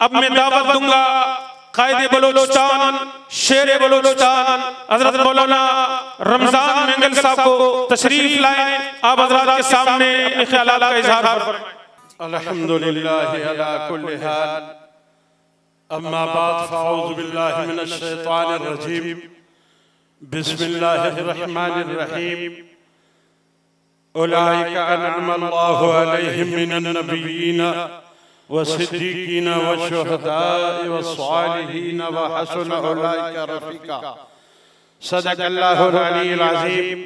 अब मैं दावत दूंगा कायदे बलोचिस्तान, शेर बलोचिस्तान हजरत मौलाना रमजान मेंगल साहब को तशरीफ लाएं। आप हजरात के सामने अपने ख्यालात का इजहार फरमाएं। अल्हम्दुलिल्लाह अला कुल्ली हाल, अम्मा बाद फ़अऊज़ु बिल्लाहि मिनश शैतानिर रजीम, बिस्मिल्लाहिर रहमानिर रहीम। उलाइका अनअमल्लाहु अलैहिम मिनन नबिय्यीन व सिद्दीकीन व शुहदाए व सालिहीन व हसुन उलाइका रफ़ीका। सदक़ल्लाहुल अलीयुल अज़ीम।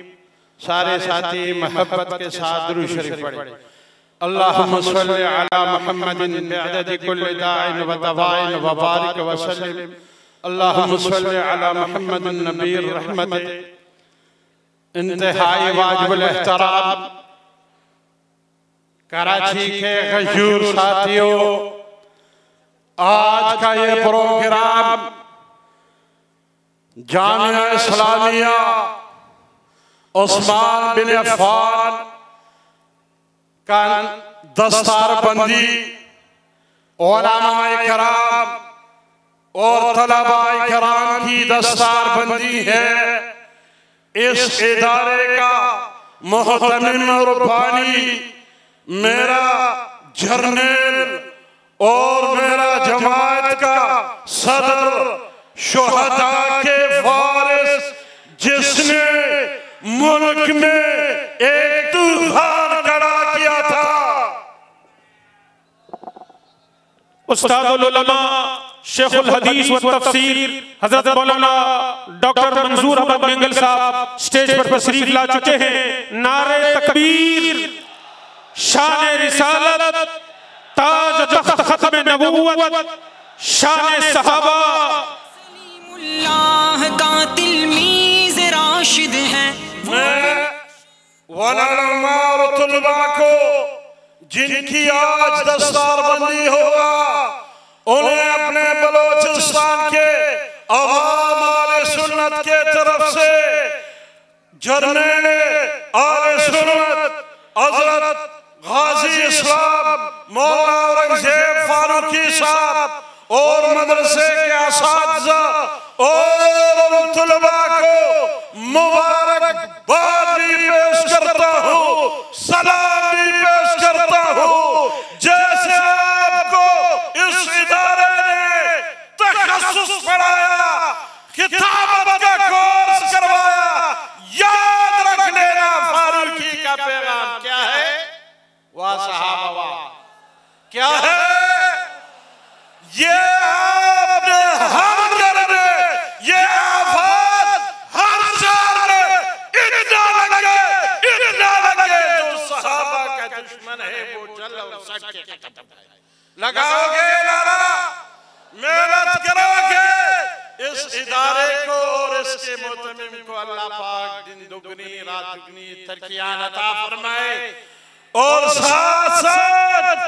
सारे साथी मोहब्बत के साथ दुरूद शरीफ पढ़े। अल्लाहुम्मा सल्लि अला मुहम्मदिन बिअददि कुल्लि दाइन व दवाइन व बारिक व सल्लिम। अल्लाहुम्मा सल्लि अला मुहम्मदिन नबीर रहमत। इंतहाई वाजिबुल एहतराम कराची के गशूर साथियों, आज का ये प्रोग्राम जामिया इस्लामिया उस्मान बिन अफ़्फ़ान का दस्तारबंदी उलमाए कराम और तलबाए कराम की दस्तारबंदी है। इस इदारे का मोहतमिम और बानी मेरा जर्नल और मेरा जमात का सदर शुहदा के वारिस, जिसने मुल्क में एक तूफान खड़ा किया था, उस्तादुल उलमा शेखुल हदीस व तफसीर हजरत मौलाना डॉक्टर मंजूर अहमद मेंगल साहब स्टेज पर तशरीफ ला चुके हैं। नारे तकबीर, शान रिसालत, ताज तख्त खत्म नबूवत, शान सहाबा। सलीमुल्लाह का तिलमीज़ राशिद है। वलमा और तुलबा को जिनकी आज दस्तारबंदी होगा, उन्हें अपने बलोचिस्तान के अवाम आले सुन्नत के तरफ से जर्नल आले सुन्नत हजरत गाजी इस्लाम मौलाना औरंगजेब फारूकी साहब और मदरसे के असातिज़ा और तुलबा को मुबारकबाद भी पेश करता हूँ, सलाम भी पेश करता हूँ। जैसे आपको इस इदारे ने तखस्सुस पढ़ाया, किताबत का कोर्स करवाया, याद रख लेना फारूकी का पैगाम क्या है? वाह सहाबा वाह, क्या है ये? आपने हर घर में ये आफत हर शहर में इतना लगे जो सहाबा का दुश्मन है वो जल और सच के खत्म है। लगाओगे नारा, मेहनत करोगे, इस इदारे को और इसके मोहतमिम को अल्लाह पाक दिन दुगनी रात दुगनी तरक्कियां अता फरमाए। और साथ साथ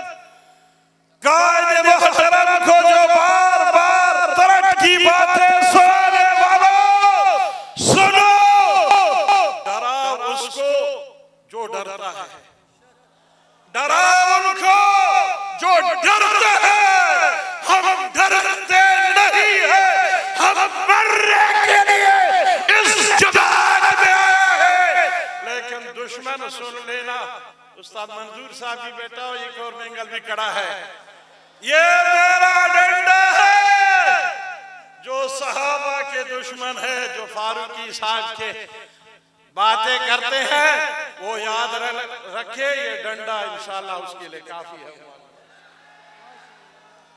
कायदे मोहतरम को जो बार बार तरक्की की बातें सुनाने वालों, सुनो, डराओ उसको जो डरता है, डराओ उनको जो डरते हैं। हम डरते नहीं है, हम मरने के लिए इस जमात में आए हैं। लेकिन दुश्मन सुन लेना, उस्ताद मंजूर साहब भी बेटा हो, एक और मेंगल भी खड़ा है, ये मेरा डंडा है। जो सहाबा के दुश्मन है, जो फारूकी साहब के बातें करते हैं, वो याद रखे, ये डंडा इंशाल्लाह उसके लिए काफी है।